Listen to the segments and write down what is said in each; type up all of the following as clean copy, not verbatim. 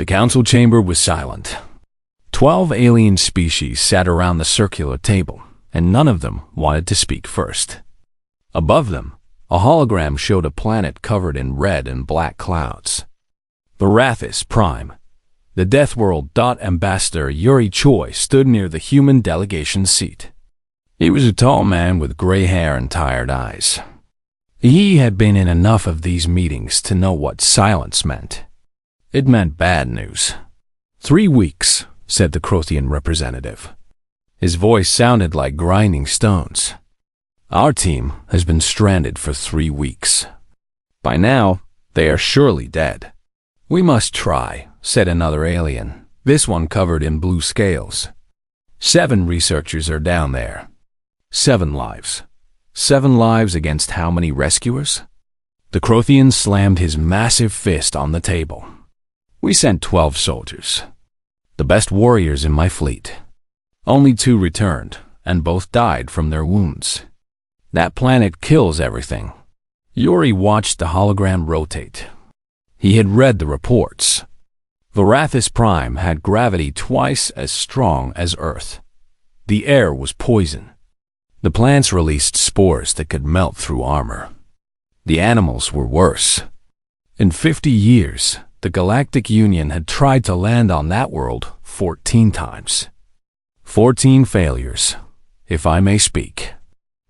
The council chamber was silent. 12 alien species sat around the circular table, and none of them wanted to speak first. Above them, a hologram showed a planet covered in red and black clouds. Varathis Prime. The Death World Ambassador Yuri Choi stood near the human delegation seat. He was a tall man with gray hair and tired eyes. He had been in enough of these meetings to know what silence meant. It meant bad news. 3 weeks, said the Crothian representative. His voice sounded like grinding stones. Our team has been stranded for 3 weeks. By now, they are surely dead. We must try, said another alien, this one covered in blue scales. 7 researchers are down there. 7 lives. 7 lives against how many rescuers? The Crothian slammed his massive fist on the table. We sent 12 soldiers. The best warriors in my fleet. Only 2 returned, and both died from their wounds. That planet kills everything. Yuri watched the hologram rotate. He had read the reports. Varathis Prime had gravity twice as strong as Earth. The air was poison. The plants released spores that could melt through armor. The animals were worse. In 50 years, the Galactic Union had tried to land on that world 14 times. 14 failures, if I may speak.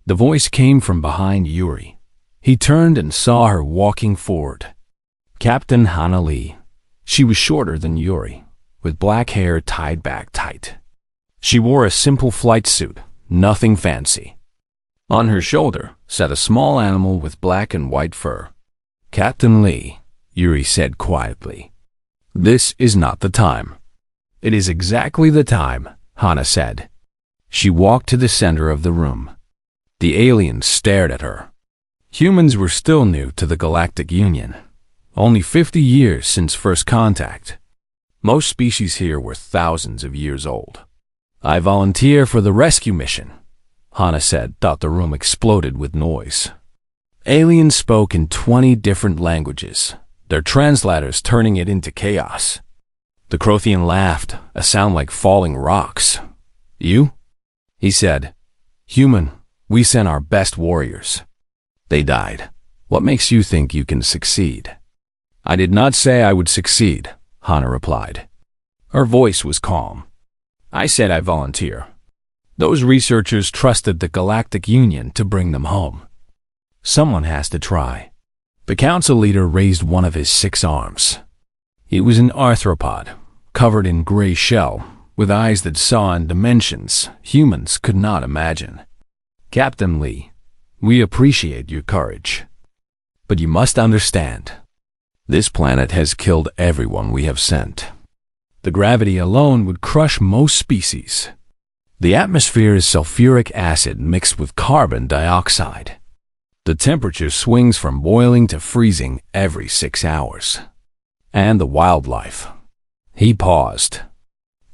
The voice came from behind Yuri. He turned and saw her walking forward. Captain Hana Lee. She was shorter than Yuri, with black hair tied back tight. She wore a simple flight suit, nothing fancy. On her shoulder sat a small animal with black and white fur. Captain Lee, Yuri said quietly. This is not the time. It is exactly the time, Hana said. She walked to the center of the room. The aliens stared at her. Humans were still new to the Galactic Union. Only 50 years since first contact. Most species here were thousands of years old. I volunteer for the rescue mission, Hana said, thought the room exploded with noise. Aliens spoke in 20 different languages, their translators turning it into chaos. The Crothian laughed, a sound like falling rocks. You? He said. Human, we sent our best warriors. They died. What makes you think you can succeed? I did not say I would succeed, Hana replied. Her voice was calm. I said I volunteer. Those researchers trusted the Galactic Union to bring them home. Someone has to try. The council leader raised one of his 6 arms. He was an arthropod, covered in gray shell, with eyes that saw in dimensions humans could not imagine. Captain Lee, we appreciate your courage. But you must understand, this planet has killed everyone we have sent. The gravity alone would crush most species. The atmosphere is sulfuric acid mixed with carbon dioxide. The temperature swings from boiling to freezing every 6 hours. And the wildlife. He paused.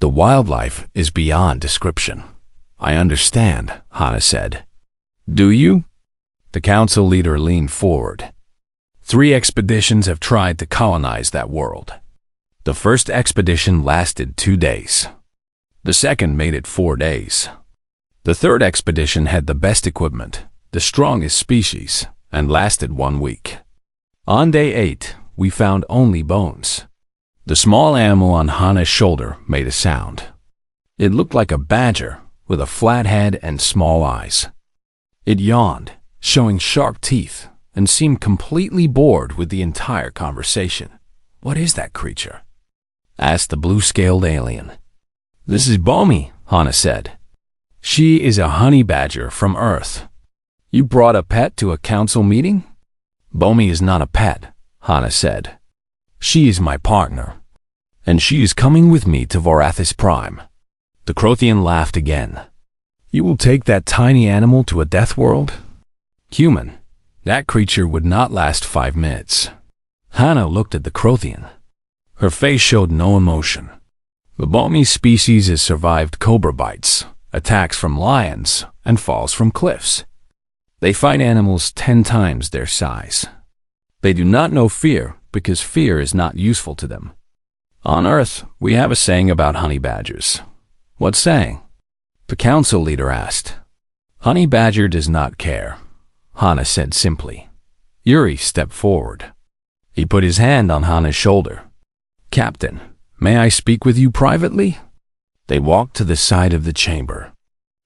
The wildlife is beyond description. I understand, Hana said. Do you? The council leader leaned forward. 3 expeditions have tried to colonize that world. The first expedition lasted 2 days. The second made it 4 days. The third expedition had the best equipment, the strongest species, and lasted 1 week. On day 8, we found only bones. The small animal on Hana's shoulder made a sound. It looked like a badger with a flat head and small eyes. It yawned, showing sharp teeth, and seemed completely bored with the entire conversation. What is that creature? Asked the blue-scaled alien. This is Bomi, Hana said. She is a honey badger from Earth. You brought a pet to a council meeting? Bomi is not a pet, Hana said. She is my partner, and she is coming with me to Varathis Prime. The Crothian laughed again. You will take that tiny animal to a death world? Human, that creature would not last 5 minutes. Hana looked at the Crothian. Her face showed no emotion. The Bomi species has survived cobra bites, attacks from lions, and falls from cliffs. They fight animals 10 times their size. They do not know fear because fear is not useful to them. On Earth, we have a saying about honey badgers. What saying? The council leader asked. Honey badger does not care, Hana said simply. Yuri stepped forward. He put his hand on Hana's shoulder. Captain, may I speak with you privately? They walked to the side of the chamber.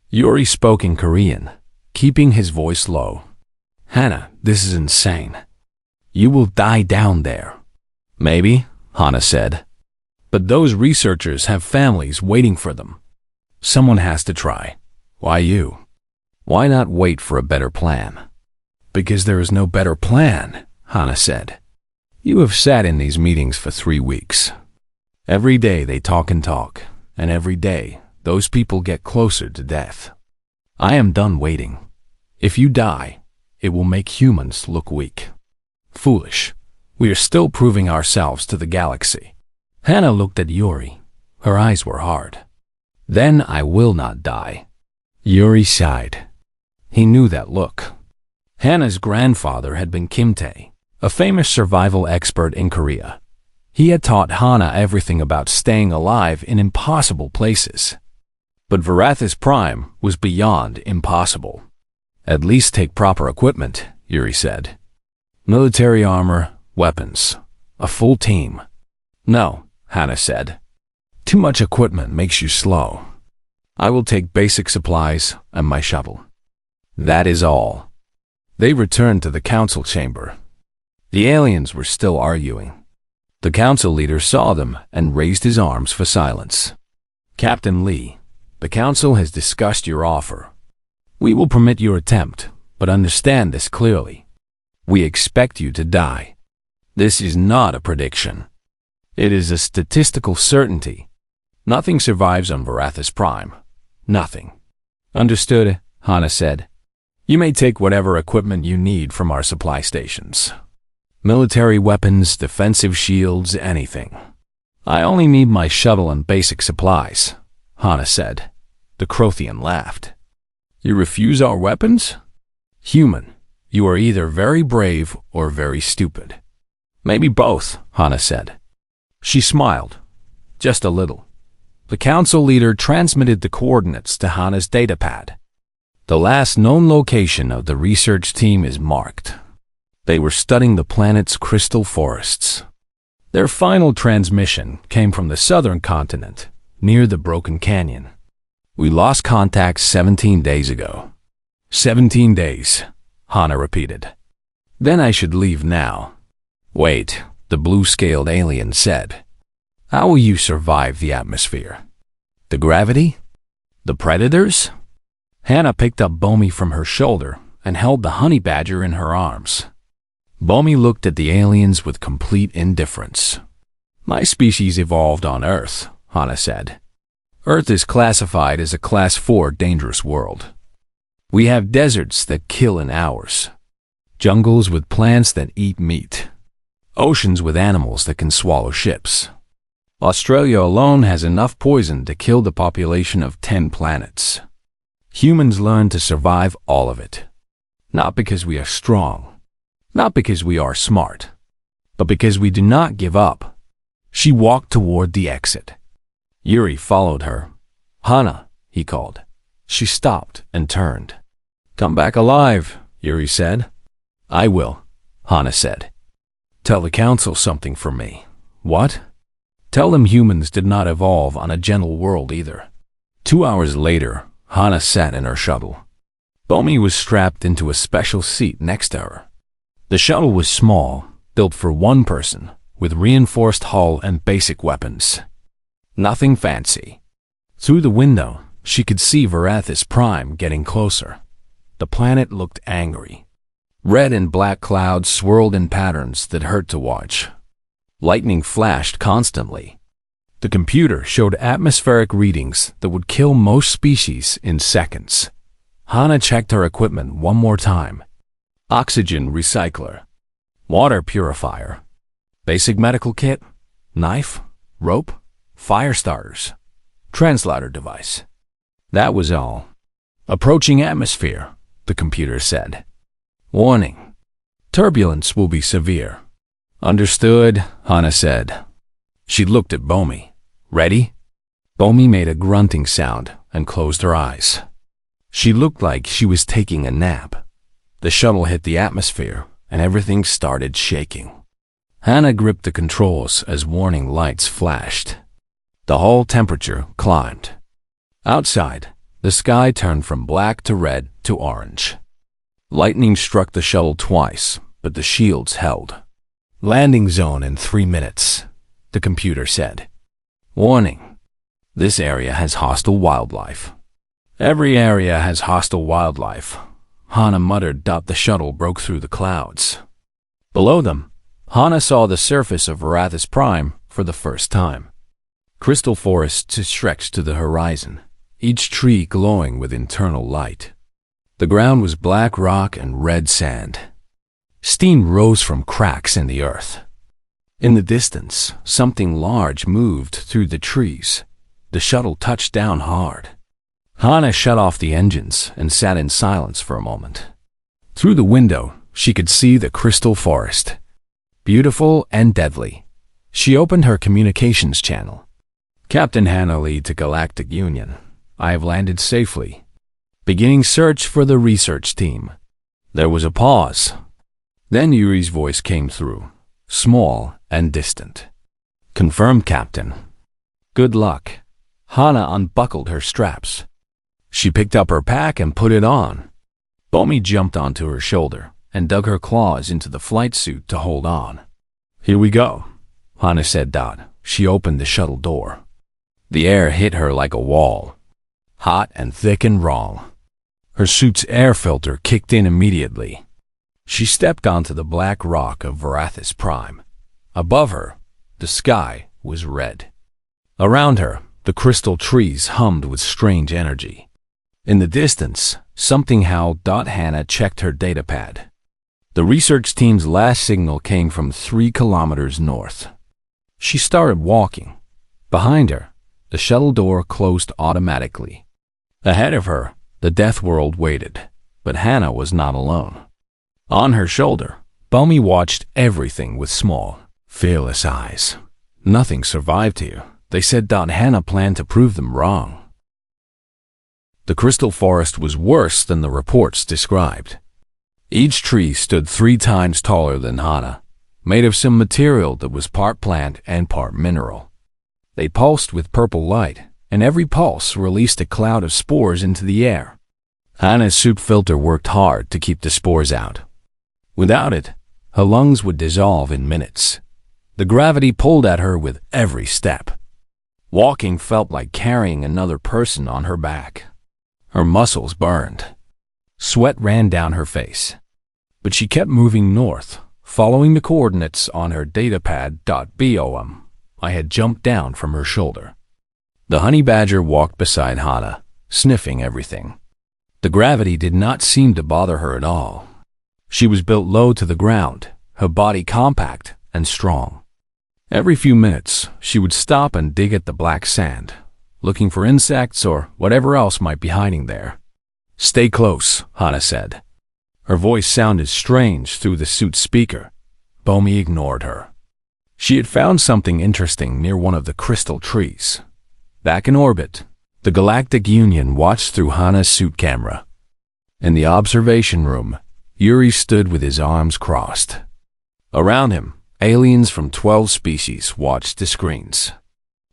Yuri spoke in Korean, keeping his voice low. Hana, this is insane. You will die down there. Maybe, Hana said. But those researchers have families waiting for them. Someone has to try. Why you? Why not wait for a better plan? Because there is no better plan, Hana said. You have sat in these meetings for 3 weeks. Every day they talk, and every day those people get closer to death. I am done waiting. If you die, it will make humans look weak. Foolish. We are still proving ourselves to the galaxy. Hana looked at Yuri. Her eyes were hard. Then I will not die. Yuri sighed. He knew that look. Hana's grandfather had been Kim Tae, a famous survival expert in Korea. He had taught Hana everything about staying alive in impossible places. But Varathis Prime was beyond impossible. At least take proper equipment, Yuri said. Military armor, weapons, a full team. No, Hana said. Too much equipment makes you slow. I will take basic supplies and my shuttle. That is all. They returned to the council chamber. The aliens were still arguing. The council leader saw them and raised his arms for silence. Captain Lee, the council has discussed your offer. We will permit your attempt, but understand this clearly. We expect you to die. This is not a prediction. It is a statistical certainty. Nothing survives on Varathis Prime. Nothing. Understood, Hana said. You may take whatever equipment you need from our supply stations. Military weapons, defensive shields, anything. I only need my shuttle and basic supplies, Hana said. The Crothian laughed. You refuse our weapons? Human, you are either very brave or very stupid. Maybe both, Hana said. She smiled. Just a little. The council leader transmitted the coordinates to Hana's datapad. The last known location of the research team is marked. They were studying the planet's crystal forests. Their final transmission came from the southern continent, near the Broken Canyon. We lost contact 17 days ago. 17 days, Hana repeated. Then I should leave now. Wait, the blue-scaled alien said. How will you survive the atmosphere? The gravity? The predators? Hana picked up Bomi from her shoulder and held the honey badger in her arms. Bomi looked at the aliens with complete indifference. My species evolved on Earth, Hana said. Earth is classified as a Class 4 dangerous world. We have deserts that kill in hours, jungles with plants that eat meat, oceans with animals that can swallow ships. Australia alone has enough poison to kill the population of 10 planets. Humans learn to survive all of it. Not because we are strong, not because we are smart, but because we do not give up. She walked toward the exit. Yuri followed her. Hana, he called. She stopped and turned. Come back alive, Yuri said. I will, Hana said. Tell the council something for me. What? Tell them humans did not evolve on a gentle world either. 2 hours later, Hana sat in her shuttle. Bomi was strapped into a special seat next to her. The shuttle was small, built for one person, with reinforced hull and basic weapons. Nothing fancy. Through the window, she could see Varathis Prime getting closer. The planet looked angry. Red and black clouds swirled in patterns that hurt to watch. Lightning flashed constantly. The computer showed atmospheric readings that would kill most species in seconds. Hana checked her equipment one more time. Oxygen recycler, water purifier, basic medical kit, knife, rope, fire starters, translator device. That was all. Approaching atmosphere, the computer said. Warning. Turbulence will be severe. Understood, Hana said. She looked at Bomi. Ready? Bomi made a grunting sound and closed her eyes. She looked like she was taking a nap. The shuttle hit the atmosphere and everything started shaking. Hannah gripped the controls as warning lights flashed. The hull temperature climbed. Outside, the sky turned from black to red to orange. Lightning struck the shuttle twice, but the shields held. Landing zone in 3 minutes, the computer said. Warning. This area has hostile wildlife. Every area has hostile wildlife, Hannah muttered. The shuttle broke through the clouds. Below them, Hannah saw the surface of Arathis Prime for the first time. Crystal forests stretched to the horizon, each tree glowing with internal light. The ground was black rock and red sand. Steam rose from cracks in the earth. In the distance, something large moved through the trees. The shuttle touched down hard. Hannah shut off the engines and sat in silence for a moment. Through the window, she could see the crystal forest. Beautiful and deadly. She opened her communications channel. Captain Hannah Lee to Galactic Union. I have landed safely. Beginning search for the research team. There was a pause. Then Yuri's voice came through, small and distant. Confirmed, Captain. Good luck. Hannah unbuckled her straps. She picked up her pack and put it on. Bomi jumped onto her shoulder and dug her claws into the flight suit to hold on. Here we go, Hannah said. She opened the shuttle door. The air hit her like a wall. Hot and thick and wrong. Her suit's air filter kicked in immediately. She stepped onto the black rock of Arathis Prime. Above her, the sky was red. Around her, the crystal trees hummed with strange energy. In the distance, something howled. Hannah checked her datapad. The research team's last signal came from 3 kilometers north. She started walking. Behind her, the shuttle door closed automatically. Ahead of her, the death world waited, but Hannah was not alone. On her shoulder, Bomi watched everything with small, fearless eyes. Nothing survived here, they said. Hannah planned to prove them wrong. The crystal forest was worse than the reports described. Each tree stood 3 times taller than Hannah, made of some material that was part plant and part mineral. They pulsed with purple light, and every pulse released a cloud of spores into the air. Hannah's suit filter worked hard to keep the spores out. Without it, her lungs would dissolve in minutes. The gravity pulled at her with every step. Walking felt like carrying another person on her back. Her muscles burned. Sweat ran down her face. But she kept moving north, following the coordinates on her datapad. Bom. I had jumped down from her shoulder. The honey badger walked beside Hannah, sniffing everything. The gravity did not seem to bother her at all. She was built low to the ground, her body compact and strong. Every few minutes, she would stop and dig at the black sand, looking for insects or whatever else might be hiding there. Stay close, Hannah said. Her voice sounded strange through the suit speaker. Bomi ignored her. She had found something interesting near one of the crystal trees. Back in orbit, the Galactic Union watched through Hannah's suit camera. In the observation room, Yuri stood with his arms crossed. Around him, aliens from 12 species watched the screens.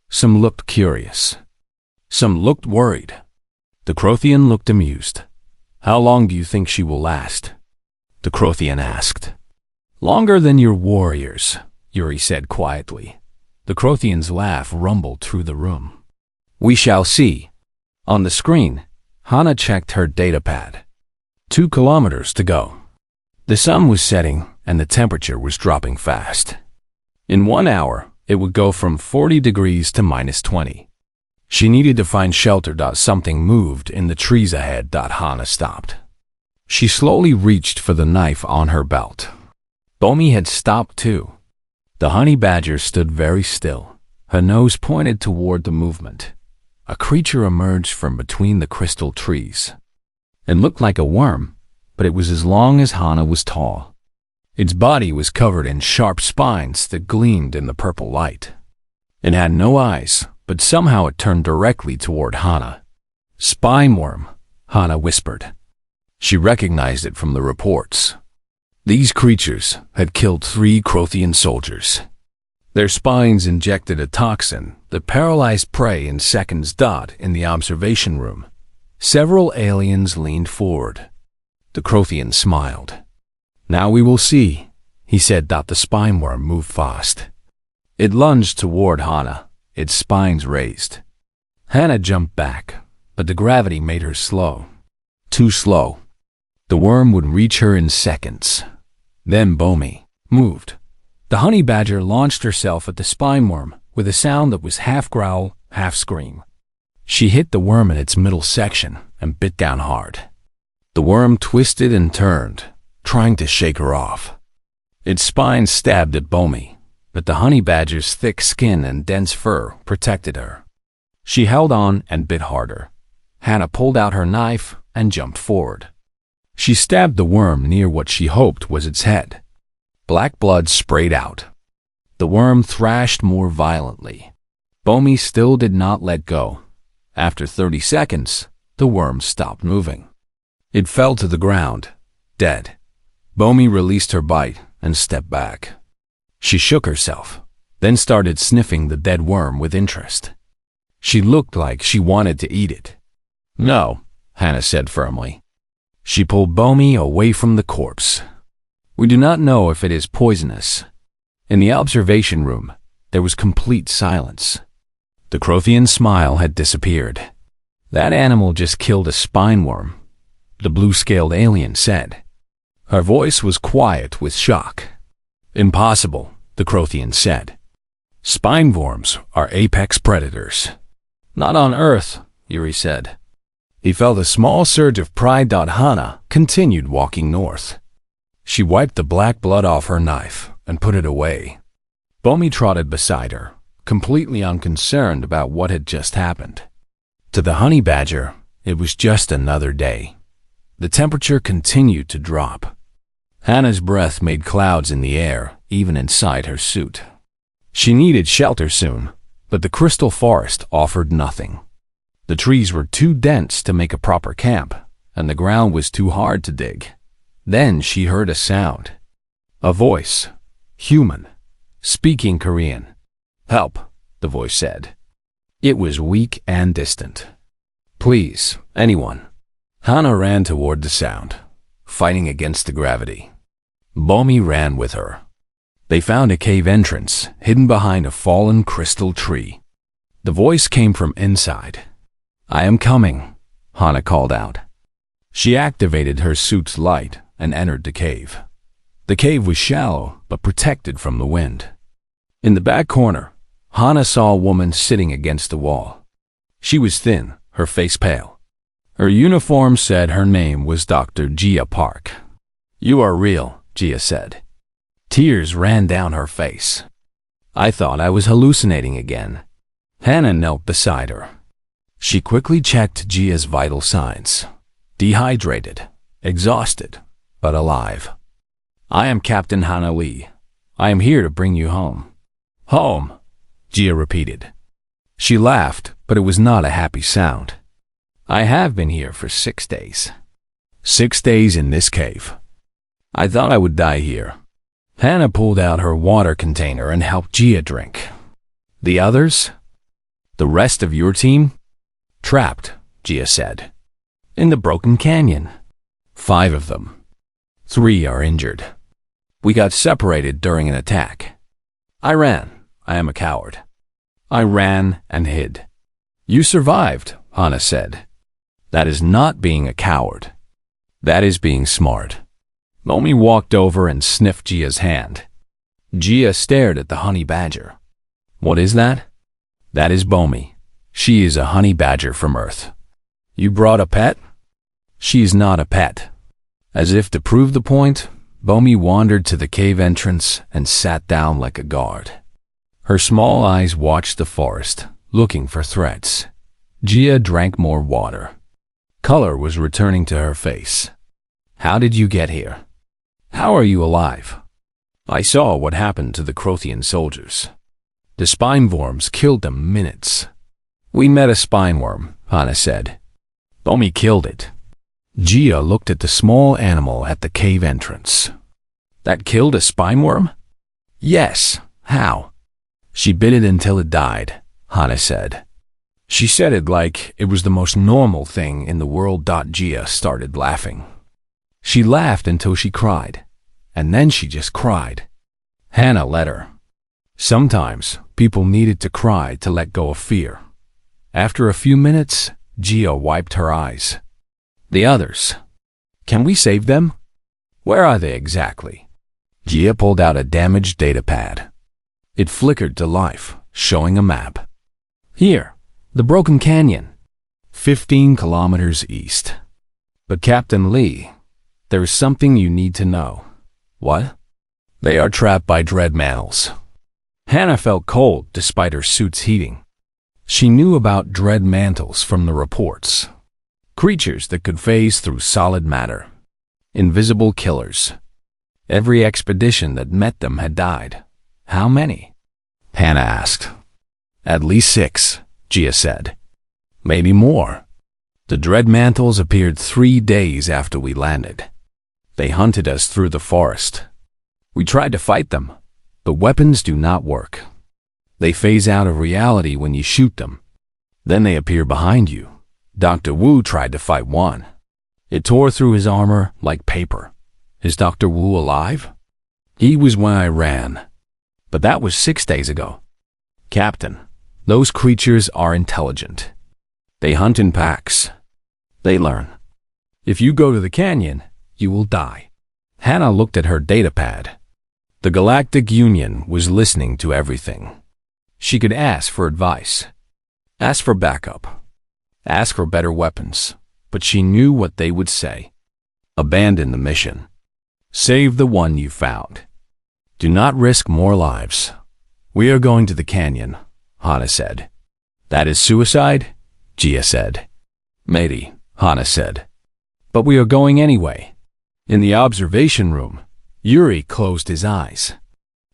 Some looked curious. Some looked worried. The Crothian looked amused. How long do you think she will last? The Crothian asked. Longer than your warriors, Yuri said quietly. The Crothian's laugh rumbled through the room. We shall see. On the screen, Hannah checked her datapad. 2 kilometers to go. The sun was setting and the temperature was dropping fast. In 1 hour, it would go from 40 degrees to -20. She needed to find shelter. Something moved in the trees ahead. Hannah stopped. She slowly reached for the knife on her belt. Bomi had stopped too. The honey badger stood very still, her nose pointed toward the movement. A creature emerged from between the crystal trees. It looked like a worm, but it was as long as Hannah was tall. Its body was covered in sharp spines that gleamed in the purple light. It had no eyes, but somehow it turned directly toward Hana. "Spine worm," Hana whispered. She recognized it from the reports. These creatures had killed 3 Crothian soldiers. Their spines injected a toxin that paralyzed prey in seconds. In the observation room, several aliens leaned forward. The Crothian smiled. "Now we will see," he said. The spine worm moved fast. It lunged toward Hana, its spines raised. Hana jumped back, but the gravity made her slow. Too slow. The worm would reach her in seconds. Then Bomi moved. The honey badger launched herself at the spine worm with a sound that was half growl, half scream. She hit the worm in its middle section and bit down hard. The worm twisted and turned, trying to shake her off. Its spine stabbed at Bomi, but the honey badger's thick skin and dense fur protected her. She held on and bit harder. Hana pulled out her knife and jumped forward. She stabbed the worm near what she hoped was its head. Black blood sprayed out. The worm thrashed more violently. Bomi still did not let go. After 30 seconds, the worm stopped moving. It fell to the ground, dead. Bomi released her bite and stepped back. She shook herself, then started sniffing the dead worm with interest. She looked like she wanted to eat it. "No," Hana said firmly. She pulled Bomi away from the corpse. "We do not know if it is poisonous." In the observation room, there was complete silence. The Crothian smile had disappeared. "That animal just killed a spine worm," the blue-scaled alien said. Her voice was quiet with shock. "Impossible," the Crothian said. "Spine worms are apex predators." "Not on Earth," Yuri said. He felt a small surge of pride. Hana continued walking north. She wiped the black blood off her knife and put it away. Bomi trotted beside her, completely unconcerned about what had just happened. To the honey badger, it was just another day. The temperature continued to drop. Hana's breath made clouds in the air, even inside her suit. She needed shelter soon, but the crystal forest offered nothing. The trees were too dense to make a proper camp, and the ground was too hard to dig. Then she heard a sound. A voice. Human. Speaking Korean. "Help," the voice said. It was weak and distant. "Please, anyone." Hana ran toward the sound, fighting against the gravity. Bomi ran with her. They found a cave entrance hidden behind a fallen crystal tree. The voice came from inside. "I am coming," Hana called out. She activated her suit's light and entered the cave. The cave was shallow but protected from the wind. In the back corner, Hana saw a woman sitting against the wall. She was thin, her face pale. Her uniform said her name was Dr. Jia Park. "You are real," Jia said. Tears ran down her face. "I thought I was hallucinating again." Hana knelt beside her. She quickly checked Jia's vital signs. Dehydrated, exhausted, but alive. "I am Captain Hana Lee. I am here to bring you home." "Home," Jia repeated. She laughed, but it was not a happy sound. "I have been here for 6 days. 6 days in this cave. I thought I would die here." Hana pulled out her water container and helped Jia drink. "The others? The rest of your team?" "Trapped," Jia said. "In the broken canyon. 5 of them. 3 are injured. We got separated during an attack. I ran. I am a coward. I ran and hid." "You survived," Hana said. "That is not being a coward. That is being smart." Bomi walked over and sniffed Jia's hand. Jia stared at the honey badger. "What is that?" "That is Bomi. She is a honey badger from Earth." "You brought a pet?" "She is not a pet." As if to prove the point, Bomi wandered to the cave entrance and sat down like a guard. Her small eyes watched the forest, looking for threats. Jia drank more water. Color was returning to her face. "How did you get here? How are you alive?" "I saw what happened to the Crothian soldiers. The spine worms killed them minutes. We met a spine worm, Hana said. Bomi killed it. Gia looked at the small animal at the cave entrance. That killed a spine worm? Yes. How? She bit it until it died, Hana said. She said it like it was the most normal thing in the world. Gia started laughing. She laughed until she cried, and then she just cried. Hana let her. Sometimes people needed to cry to let go of fear. After a few minutes, Gia wiped her eyes. The others. Can we save them? Where are they exactly? Gia pulled out a damaged datapad. It flickered to life, showing a map. Here, the broken canyon. 15 kilometers east. But Captain Lee, there is something you need to know. What? They are trapped by dread mantles. Hana felt cold despite her suit's heating. She knew about dread mantles from the reports. Creatures that could phase through solid matter. Invisible killers. Every expedition that met them had died. How many? Hana asked. At least 6, Gia said. Maybe more. The dread mantles appeared 3 days after we landed. They hunted us through the forest. We tried to fight them, but weapons do not work. They phase out of reality when you shoot them. Then they appear behind you. Dr. Wu tried to fight one. It tore through his armor like paper. Is Dr. Wu alive? He was when I ran. But that was 6 days ago. Captain, those creatures are intelligent. They hunt in packs. They learn. If you go to the canyon, you will die. Hana looked at her datapad. The Galactic Union was listening to everything. She could ask for advice. Ask for backup. Ask for better weapons. But she knew what they would say. Abandon the mission. Save the one you found. Do not risk more lives. We are going to the canyon, Hana said. That is suicide? Gia said. Maybe, Hana said. But we are going anyway. In the observation room, Yuri closed his eyes.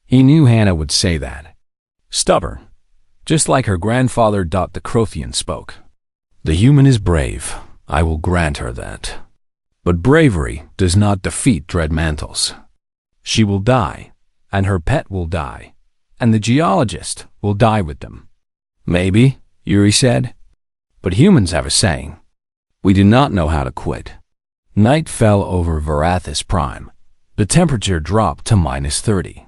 He knew Hana would say that. Stubborn, just like her grandfather. The Crothian spoke. The human is brave. I will grant her that. But bravery does not defeat dread mantles. She will die, and her pet will die, and the geologist will die with them. Maybe, Yuri said. But humans have a saying. We do not know how to quit. Night fell over Varathis Prime. The temperature dropped to -30.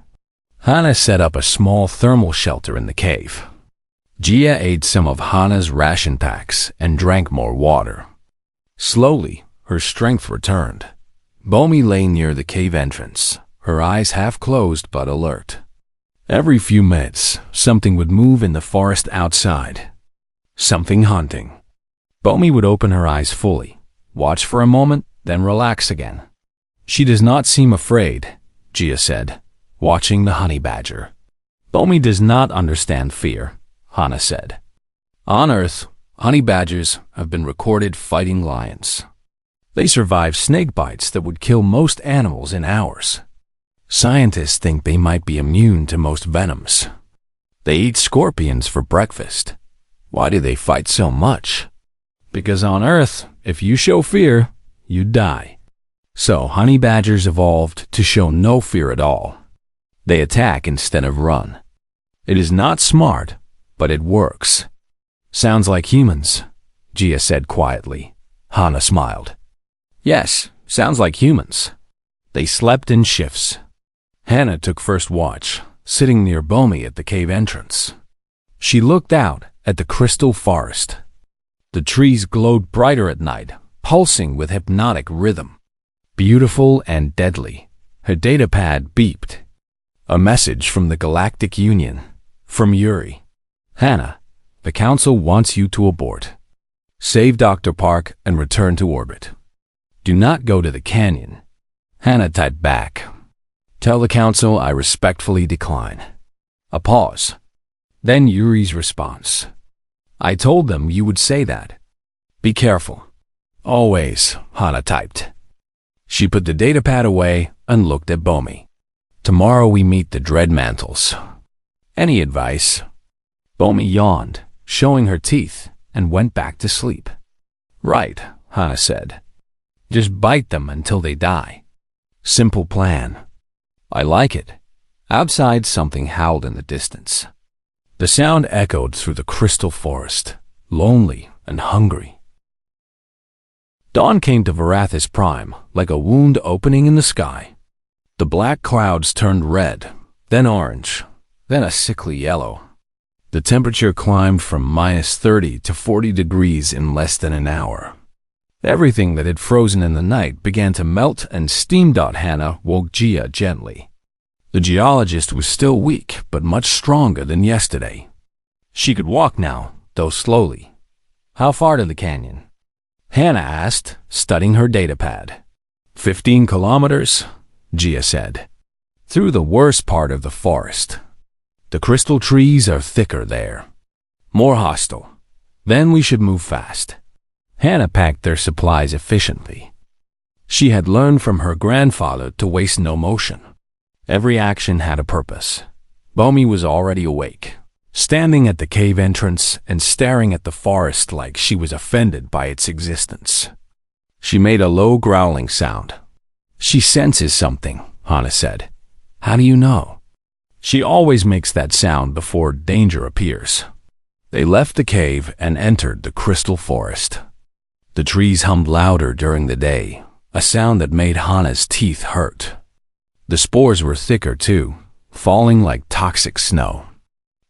Hana set up a small thermal shelter in the cave. Gia ate some of Hana's ration packs and drank more water. Slowly, her strength returned. Bomi lay near the cave entrance, her eyes half closed but alert. Every few minutes, something would move in the forest outside. Something hunting. Bomi would open her eyes fully, watch for a moment, then relax again. She does not seem afraid, Gia said, watching the honey badger. Bomi does not understand fear, Hana said. On Earth, honey badgers have been recorded fighting lions. They survive snake bites that would kill most animals in hours. Scientists think they might be immune to most venoms. They eat scorpions for breakfast. Why do they fight so much? Because on Earth, if you show fear, you die. So honey badgers evolved to show no fear at all. They attack instead of run. It is not smart, but it works. Sounds like humans, Gia said quietly. Hana smiled. Yes, sounds like humans. They slept in shifts. Hana took first watch, sitting near Bomi at the cave entrance. She looked out at the crystal forest. The trees glowed brighter at night, pulsing with hypnotic rhythm. Beautiful and deadly, her datapad beeped. A message from the Galactic Union, from Yuri. Hana, the Council wants you to abort. Save Dr. Park and return to orbit. Do not go to the canyon. Hana typed back. Tell the Council I respectfully decline. A pause. Then Yuri's response. I told them you would say that. Be careful. Always, Hana typed. She put the datapad away and looked at Bomi. Tomorrow we meet the dread mantles. Any advice? Bomi yawned, showing her teeth, and went back to sleep. Right, Hana said. Just bite them until they die. Simple plan. I like it. Outside, something howled in the distance. The sound echoed through the crystal forest, lonely and hungry. Dawn came to Varathis Prime like a wound opening in the sky. The black clouds turned red, then orange, then a sickly yellow. The temperature climbed from -30 to 40 degrees in less than an hour. Everything that had frozen in the night began to melt, and steam. Hana woke Gia gently. The geologist was still weak, but much stronger than yesterday. She could walk now, though slowly. How far to the canyon? Hana asked, studying her datapad. 15 kilometers, Gia said. Through the worst part of the forest. The crystal trees are thicker there. More hostile. Then we should move fast. Hana packed their supplies efficiently. She had learned from her grandfather to waste no motion. Every action had a purpose. Bomi was already awake, standing at the cave entrance and staring at the forest like she was offended by its existence. She made a low growling sound. She senses something, Hana said. How do you know? She always makes that sound before danger appears. They left the cave and entered the crystal forest. The trees hummed louder during the day, a sound that made Hana's teeth hurt. The spores were thicker too, falling like toxic snow.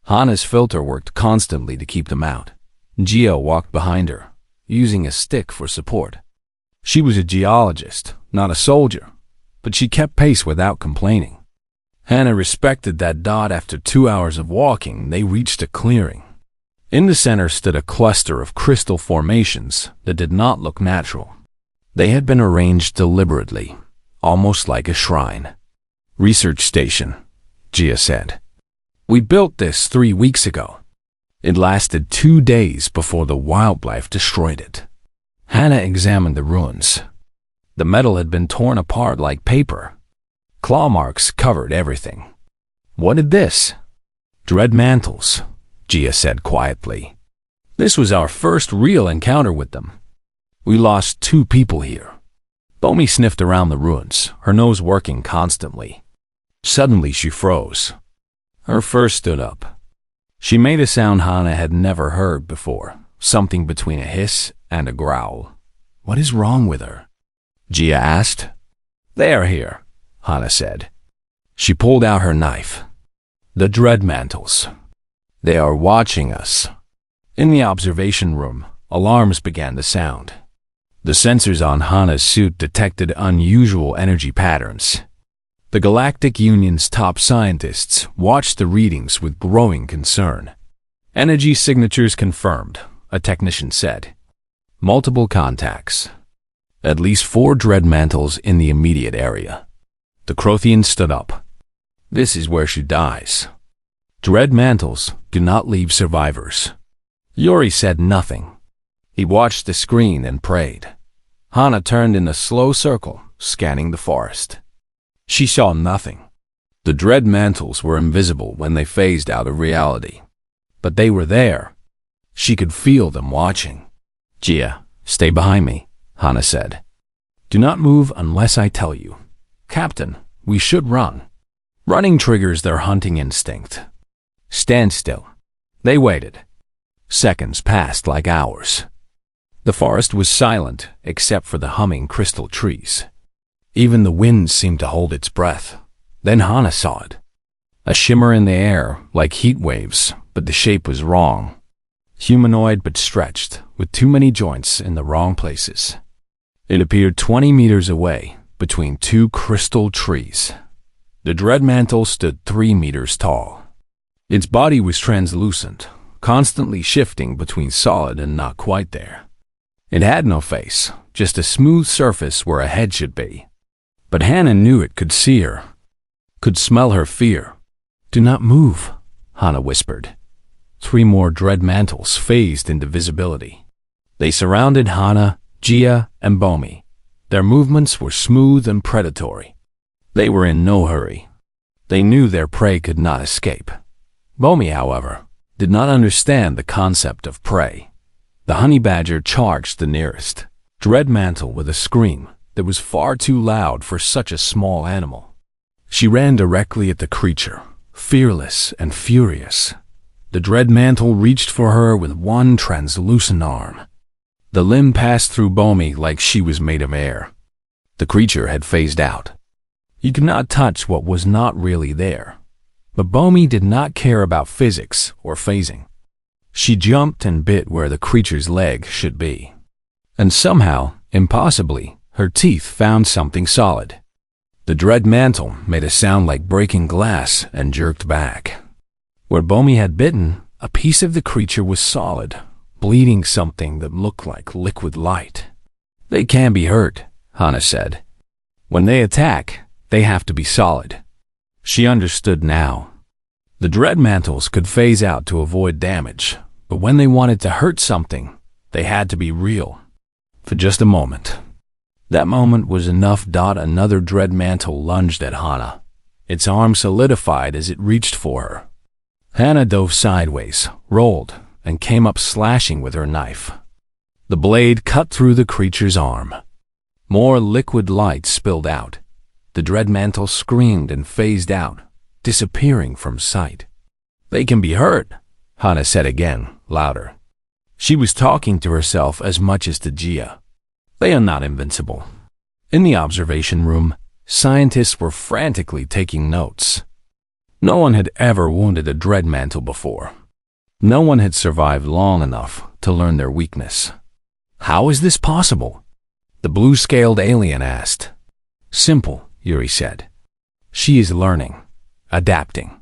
Hana's filter worked constantly to keep them out. Gia walked behind her, using a stick for support. She was a geologist, not a soldier, but she kept pace without complaining. Hana respected that. After 2 hours of walking, they reached a clearing. In the center stood a cluster of crystal formations that did not look natural. They had been arranged deliberately, almost like a shrine. Research station, Gia said. We built this 3 weeks ago. It lasted 2 days before the wildlife destroyed it. Hana examined the ruins. The metal had been torn apart like paper. Claw marks covered everything. What did this? Dread mantles, Gia said quietly. This was our first real encounter with them. We lost 2 people here. Bomi sniffed around the ruins, her nose working constantly. Suddenly she froze. Her fur stood up. She made a sound Hana had never heard before, something between a hiss and a growl. What is wrong with her? Gia asked. They are here, Hana said. She pulled out her knife. The dread mantles. They are watching us. In the observation room, alarms began to sound. The sensors on Hana's suit detected unusual energy patterns. The Galactic Union's top scientists watched the readings with growing concern. Energy signatures confirmed, a technician said. Multiple contacts. At least 4 dread mantles in the immediate area. The Crothian stood up. This is where she dies. Dread mantles do not leave survivors. Yori said nothing. He watched the screen and prayed. Hana turned in a slow circle, scanning the forest. She saw nothing. The dread mantles were invisible when they phased out of reality. But they were there. She could feel them watching. Gia, stay behind me, Hana said. Do not move unless I tell you. Captain, we should run. Running triggers their hunting instinct. Stand still. They waited. Seconds passed like hours. The forest was silent except for the humming crystal trees. Even the wind seemed to hold its breath. Then Hana saw it. A shimmer in the air, like heat waves, but the shape was wrong. Humanoid but stretched, with too many joints in the wrong places. It appeared 20 meters away, between 2 crystal trees. The dread mantle stood 3 meters tall. Its body was translucent, constantly shifting between solid and not quite there. It had no face, just a smooth surface where a head should be. But Hana knew it could see her, could smell her fear. Do not move, Hana whispered. 3 more dread mantles phased into visibility. They surrounded Hana, Gia, and Bomi. Their movements were smooth and predatory. They were in no hurry. They knew their prey could not escape. Bomi, however, did not understand the concept of prey. The honey badger charged the nearest dread mantle with a scream that was far too loud for such a small animal. She ran directly at the creature, fearless and furious. The dread mantle reached for her with one translucent arm. The limb passed through Bomi like she was made of air. The creature had phased out. You could not touch what was not really there. But Bomi did not care about physics or phasing. She jumped and bit where the creature's leg should be. And somehow, impossibly, her teeth found something solid. The dread mantle made a sound like breaking glass and jerked back. Where Bomi had bitten, a piece of the creature was solid, bleeding something that looked like liquid light. They can be hurt, Hana said. When they attack, they have to be solid. She understood now. The dread mantles could phase out to avoid damage, but when they wanted to hurt something, they had to be real. For just a moment. That moment was enough. Another dread mantle lunged at Hana. Its arm solidified as it reached for her. Hana dove sideways, rolled, and came up slashing with her knife. The blade cut through the creature's arm. More liquid light spilled out. The dread mantle screamed and phased out, disappearing from sight. They can be hurt, Hana said again, louder. She was talking to herself as much as to Gia. They are not invincible. In the observation room, scientists were frantically taking notes. No one had ever wounded a dread mantle before. No one had survived long enough to learn their weakness. How is this possible? The blue-scaled alien asked. Simple, Yuri said. She is learning, adapting.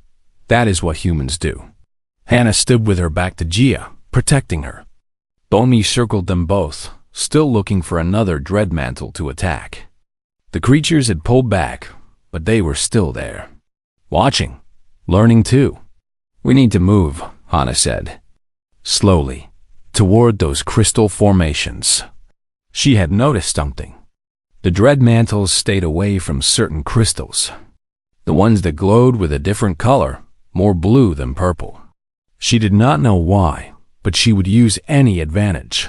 That is what humans do. Hana stood with her back to Gia, protecting her. Bomi circled them both, still looking for another dread mantle to attack. The creatures had pulled back, but they were still there. Watching, learning too. We need to move, Hana said. Slowly, toward those crystal formations. She had noticed something. The dread mantles stayed away from certain crystals. The ones that glowed with a different color, more blue than purple. She did not know why, but she would use any advantage.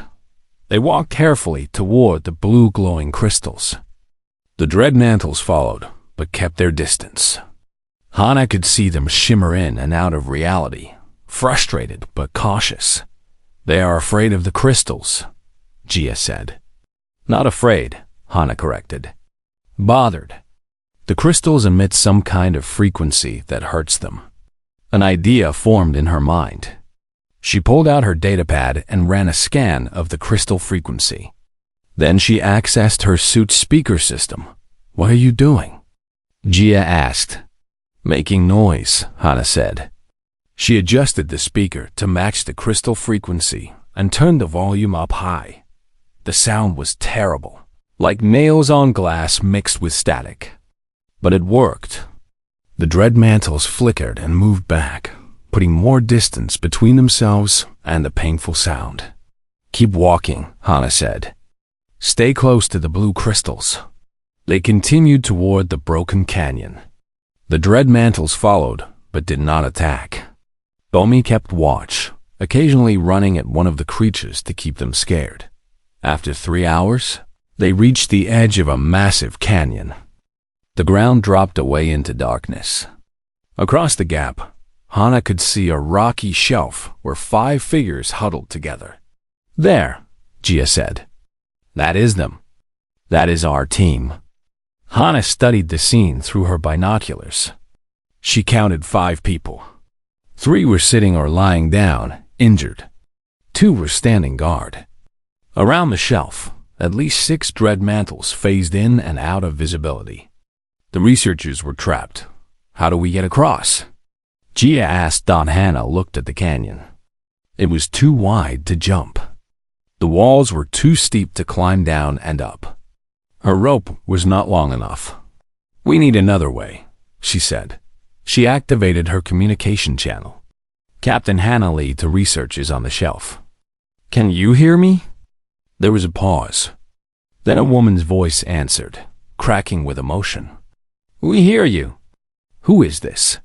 They walked carefully toward the blue glowing crystals. The dread mantles followed, but kept their distance. Hana could see them shimmer in and out of reality, frustrated but cautious. They are afraid of the crystals, Gia said. Not afraid, Hana corrected. Bothered. The crystals emit some kind of frequency that hurts them. An idea formed in her mind. She pulled out her datapad and ran a scan of the crystal frequency. Then she accessed her suit's speaker system. What are you doing? Gia asked. Making noise, Hana said. She adjusted the speaker to match the crystal frequency and turned the volume up high. The sound was terrible, like nails on glass mixed with static. But it worked. The dread mantles flickered and moved back, putting more distance between themselves and the painful sound. Keep walking, Hana said. Stay close to the blue crystals. They continued toward the broken canyon. The dread mantles followed, but did not attack. Bomi kept watch, occasionally running at one of the creatures to keep them scared. After 3 hours, they reached the edge of a massive canyon. The ground dropped away into darkness. Across the gap, Hana could see a rocky shelf where 5 figures huddled together. There, Gia said. That is them. That is our team. Hana studied the scene through her binoculars. She counted 5 people. 3 were sitting or lying down, injured. 2 were standing guard. Around the shelf, at least 6 dread mantles phased in and out of visibility. The researchers were trapped. How do we get across? Gia asked. Hana looked at the canyon. It was too wide to jump. The walls were too steep to climb down and up. Her rope was not long enough. We need another way, she said. She activated her communication channel. Captain Hana Lee to researchers on the shelf. Can you hear me? There was a pause. Then a woman's voice answered, cracking with emotion. We hear you. Who is this?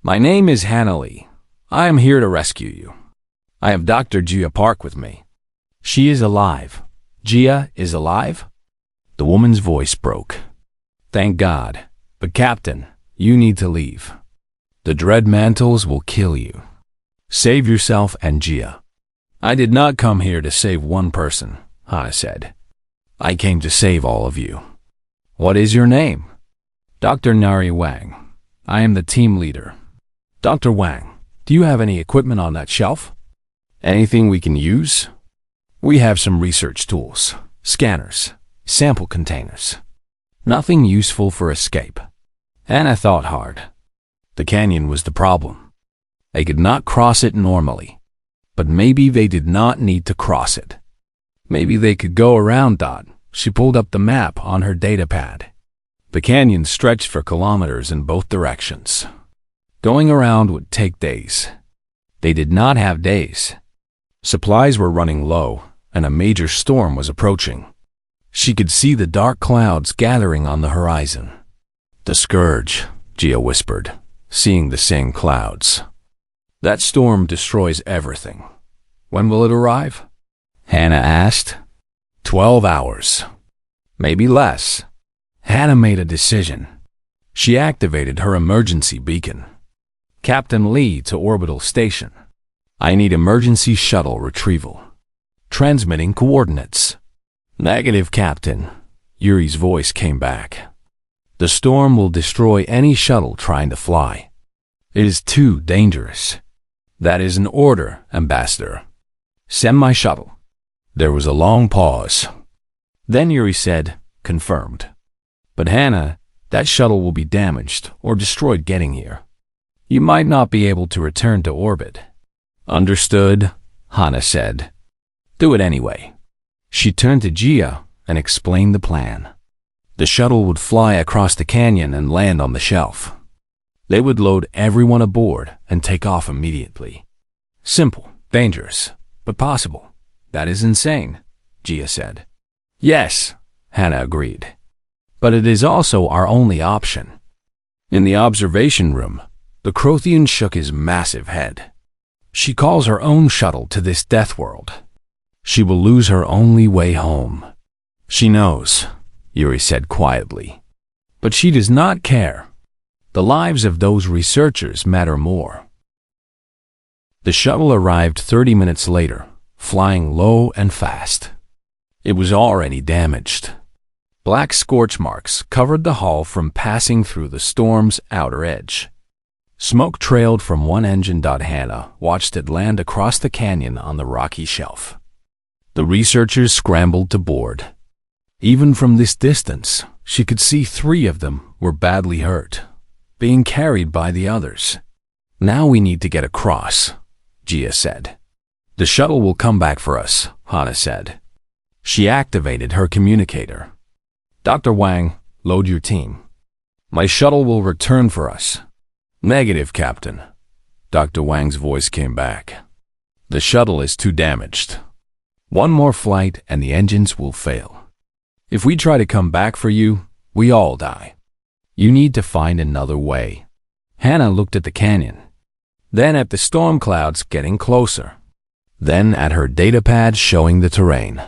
My name is Hana Lee. I am here to rescue you. I have Dr. Gia Park with me. She is alive. Gia is alive? The woman's voice broke. Thank God. But Captain, you need to leave. The dread mantles will kill you. Save yourself and Gia. I did not come here to save one person, Hana said. I came to save all of you. What is your name? Dr. Nari Wang. I am the team leader. Dr. Wang, do you have any equipment on that shelf? Anything we can use? We have some research tools, scanners, sample containers. Nothing useful for escape. Hana thought hard. The canyon was the problem. They could not cross it normally. But maybe they did not need to cross it. Maybe they could go around. She pulled up the map on her datapad. The canyon stretched for kilometers in both directions. Going around would take days. They did not have days. Supplies were running low, and a major storm was approaching. She could see the dark clouds gathering on the horizon. The scourge, Gia whispered, seeing the same clouds. That storm destroys everything. When will it arrive? Hana asked. 12 hours. Maybe less. Hana made a decision. She activated her emergency beacon. Captain Lee to orbital station. I need emergency shuttle retrieval. Transmitting coordinates. Negative, Captain. Yuri's voice came back. The storm will destroy any shuttle trying to fly. It is too dangerous. That is an order, Ambassador. Send my shuttle. There was a long pause. Then Yuri said, confirmed. But Hana, that shuttle will be damaged or destroyed getting here. You might not be able to return to orbit. Understood, Hana said. Do it anyway. She turned to Gia and explained the plan. The shuttle would fly across the canyon and land on the shelf. They would load everyone aboard and take off immediately. Simple, dangerous, but possible. That is insane, Gia said. Yes, Hana agreed. But it is also our only option. In the observation room, the Crothian shook his massive head. She calls her own shuttle to this death world. She will lose her only way home. She knows, Yuri said quietly. But she does not care. The lives of those researchers matter more. The shuttle arrived 30 minutes later, flying low and fast. It was already damaged. Black scorch marks covered the hull from passing through the storm's outer edge. Smoke trailed from one engine. Hana watched it land across the canyon on the rocky shelf. The researchers scrambled to board. Even from this distance, she could see 3 of them were badly hurt, being carried by the others. Now we need to get across, Gia said. The shuttle will come back for us, Hana said. She activated her communicator. Dr. Wang, load your team. My shuttle will return for us. Negative, Captain. Dr. Wang's voice came back. The shuttle is too damaged. One more flight and the engines will fail. If we try to come back for you, we all die. You need to find another way. Hana looked at the canyon, then at the storm clouds getting closer, then at her datapad showing the terrain.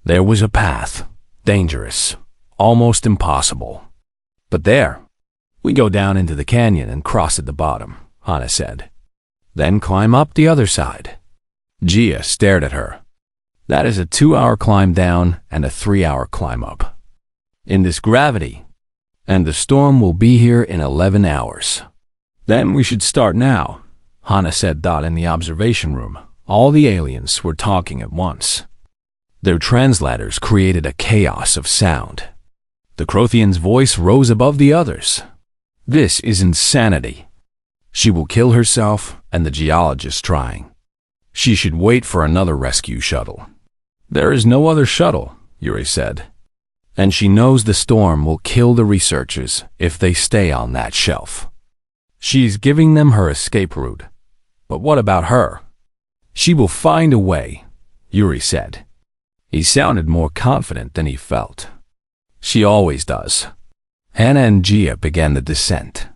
There was a path, dangerous, almost impossible. But there, we go down into the canyon and cross at the bottom, Hana said. Then climb up the other side. Gia stared at her. That is a 2-hour climb down and a 3-hour climb up. In this gravity, and the storm will be here in 11 hours. Then we should start now, Hana said. In the observation room, all the aliens were talking at once. Their translators created a chaos of sound. The Crothian's voice rose above the others. This is insanity. She will kill herself and the geologist trying. She should wait for another rescue shuttle. There is no other shuttle, Yuri said. And she knows the storm will kill the researchers if they stay on that shelf. She's giving them her escape route. But what about her? She will find a way, Yuri said. He sounded more confident than he felt. She always does. Hana and Gia began the descent.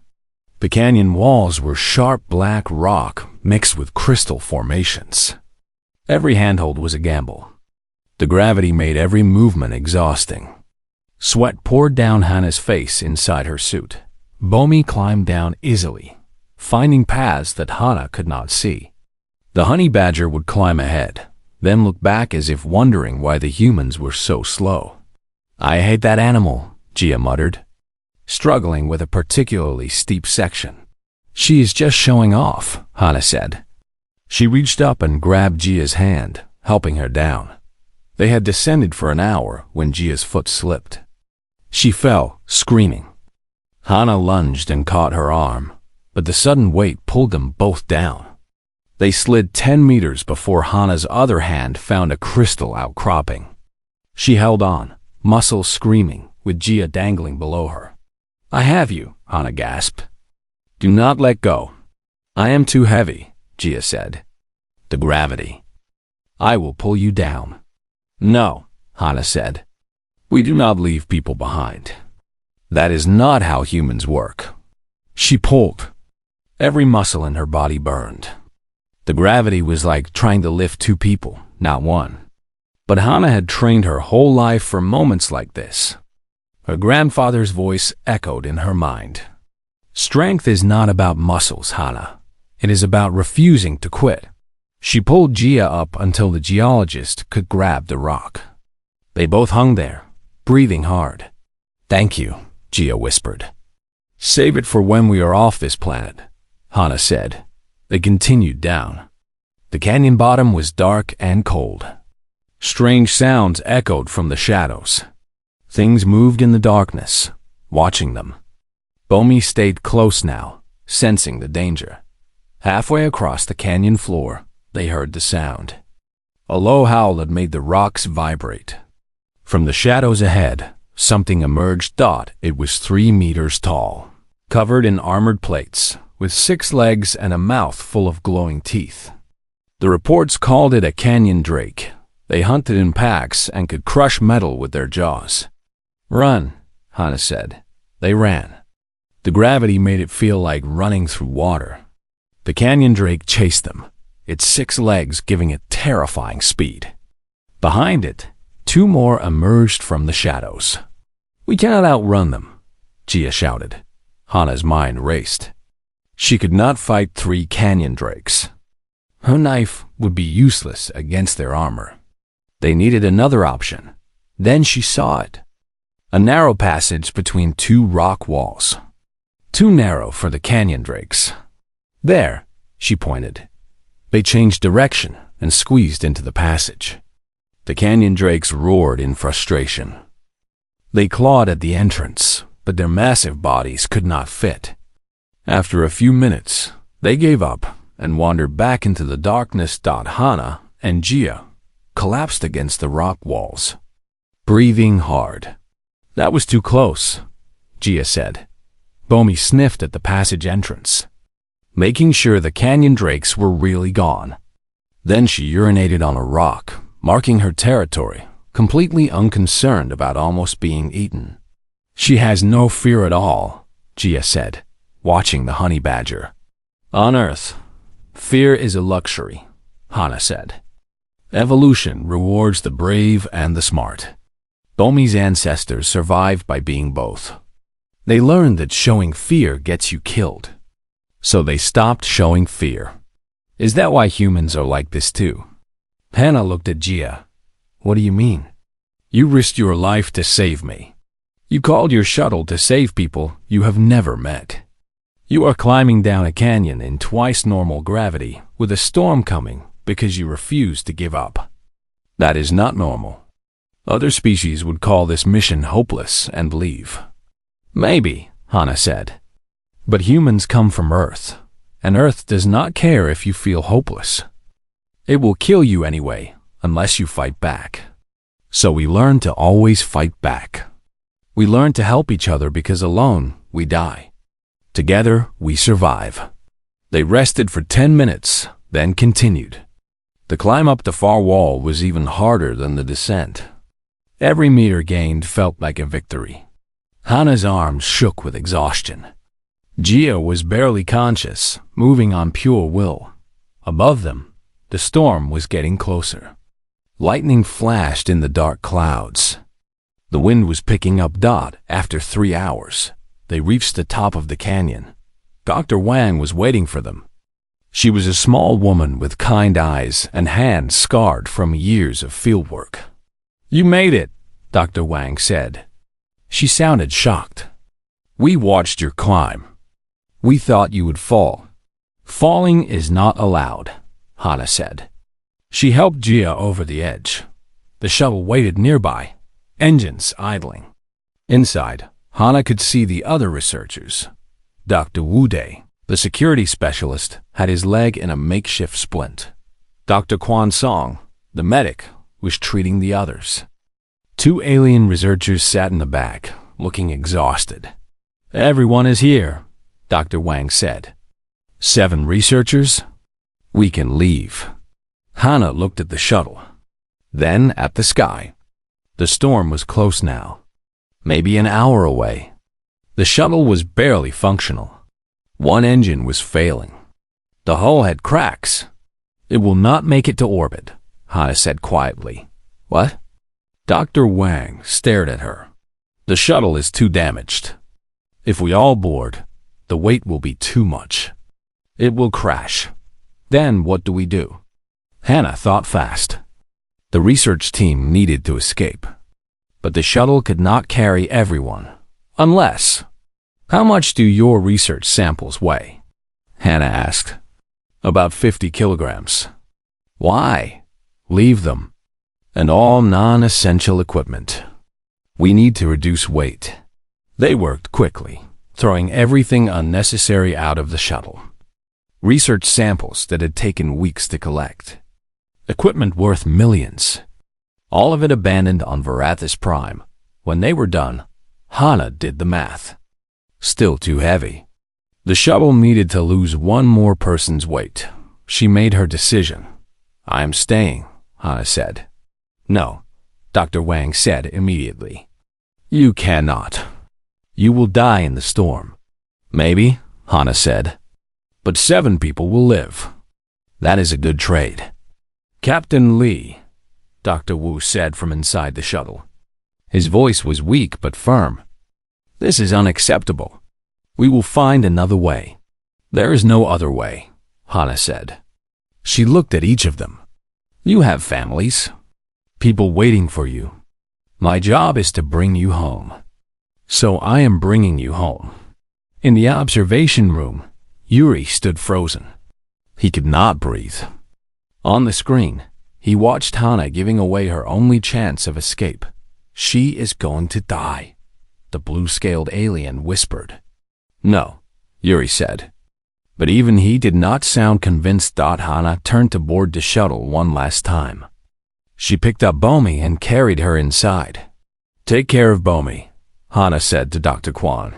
The canyon walls were sharp black rock mixed with crystal formations. Every handhold was a gamble. The gravity made every movement exhausting. Sweat poured down Hannah's face inside her suit. Bomi climbed down easily, finding paths that Hannah could not see. The honey badger would climb ahead, then look back as if wondering why the humans were so slow. "I hate that animal," Gia muttered, struggling with a particularly steep section. "She is just showing off," Hannah said. She reached up and grabbed Gia's hand, helping her down. They had descended for an hour when Gia's foot slipped. She fell, screaming. Hannah lunged and caught her arm, but the sudden weight pulled them both down. They slid 10 meters before Hannah's other hand found a crystal outcropping. She held on, muscles screaming, with Gia dangling below her. "I have you," Hannah gasped. "Do not let go." "I am too heavy," Gia said. "The gravity. I will pull you down." "No," Hannah said. "We do not leave people behind. That is not how humans work." She pulled. Every muscle in her body burned. The gravity was like trying to lift two people, not one. But Hannah had trained her whole life for moments like this. Her grandfather's voice echoed in her mind. "Strength is not about muscles, Hannah. It is about refusing to quit." She pulled Gia up until the geologist could grab the rock. They both hung there, breathing hard. "Thank you," Gia whispered. "Save it for when we are off this planet," Hannah said. They continued down. The canyon bottom was dark and cold. Strange sounds echoed from the shadows. Things moved in the darkness, watching them. Bomi stayed close now, sensing the danger. Halfway across the canyon floor, they heard the sound. A low howl that made the rocks vibrate. From the shadows ahead, something emerged. It was 3 meters tall, covered in armored plates, with 6 legs and a mouth full of glowing teeth. The reports called it a canyon drake. They hunted in packs and could crush metal with their jaws. "Run," Hannah said. They ran. The gravity made it feel like running through water. The canyon drake chased them, its 6 legs giving it terrifying speed. Behind it, 2 more emerged from the shadows. "We cannot outrun them," Gia shouted. Hannah's mind raced. She could not fight 3 canyon drakes. Her knife would be useless against their armor. They needed another option. Then she saw it. A narrow passage between 2 rock walls. Too narrow for the canyon drakes. "There," she pointed. They changed direction and squeezed into the passage. The canyon drakes roared in frustration. They clawed at the entrance, but their massive bodies could not fit. After a few minutes, they gave up and wandered back into the darkness. Hannah and Gia collapsed against the rock walls, breathing hard. "That was too close," Gia said. Bomi sniffed at the passage entrance, making sure the canyon drakes were really gone. Then she urinated on a rock, marking her territory, completely unconcerned about almost being eaten. "She has no fear at all," Gia said, watching the honey badger. "On Earth, fear is a luxury," Hannah said. "Evolution rewards the brave and the smart." Bomi's ancestors survived by being both. They learned that showing fear gets you killed. So they stopped showing fear. "Is that why humans are like this too?" Hannah looked at Gia. "What do you mean?" "You risked your life to save me. You called your shuttle to save people you have never met. You are climbing down a canyon in twice normal gravity with a storm coming because you refuse to give up. That is not normal. Other species would call this mission hopeless and leave." "Maybe," Hannah said. "But humans come from Earth, and Earth does not care if you feel hopeless. It will kill you anyway, unless you fight back. So we learn to always fight back. We learn to help each other because alone we die. Together we survive." They rested for 10 minutes, then continued. The climb up the far wall was even harder than the descent. Every meter gained felt like a victory. Hannah's arms shook with exhaustion. Gia was barely conscious, moving on pure will. Above them, the storm was getting closer. Lightning flashed in the dark clouds. The wind was picking up. After 3 hours, they reached the top of the canyon. Dr. Wang was waiting for them. She was a small woman with kind eyes and hands scarred from years of fieldwork. "You made it," Dr. Wang said. She sounded shocked. "We watched your climb. We thought you would fall." "Falling is not allowed," Hana said. She helped Gia over the edge. The shuttle waited nearby, engines idling. Inside, Hana could see the other researchers. Dr. Wu Dai, the security specialist, had his leg in a makeshift splint. Dr. Quan Song, the medic, was treating the others. 2 alien researchers sat in the back, looking exhausted. "Everyone is here," Dr. Wang said. 7 researchers? We can leave." Hana looked at the shuttle, then at the sky. The storm was close now, maybe an hour away. The shuttle was barely functional. One engine was failing. The hull had cracks. "It will not make it to orbit," Hana said quietly. "What?" Dr. Wang stared at her. "The shuttle is too damaged. If we all board, the weight will be too much. It will crash. Then what do we do?" Hana thought fast. The research team needed to escape, but the shuttle could not carry everyone. Unless... "How much do your research samples weigh?" Hana asked. "About 50 kilograms. "Why?" "Leave them. And all non-essential equipment. We need to reduce weight." They worked quickly, throwing everything unnecessary out of the shuttle. Research samples that had taken weeks to collect. Equipment worth millions. All of it abandoned on Varathis Prime. When they were done, Hana did the math. Still too heavy. The shuttle needed to lose one more person's weight. She made her decision. "I am staying," Hana said. "No," Dr. Wang said immediately. "You cannot. You will die in the storm." "Maybe," Hana said. "But 7 people will live. That is a good trade." "Captain Lee," Dr. Wu said from inside the shuttle. His voice was weak but firm. "This is unacceptable. We will find another way." "There is no other way," Hana said. She looked at each of them. "You have families. People waiting for you. My job is to bring you home. So I am bringing you home." In the observation room, Yuri stood frozen. He could not breathe. On the screen, he watched Hana giving away her only chance of escape. "She is going to die," the blue-scaled alien whispered. "No," Yuri said. But even he did not sound convinced. Hana turned to board the shuttle one last time. She picked up Bomi and carried her inside. "Take care of Bomi," Hana said to Dr. Quan.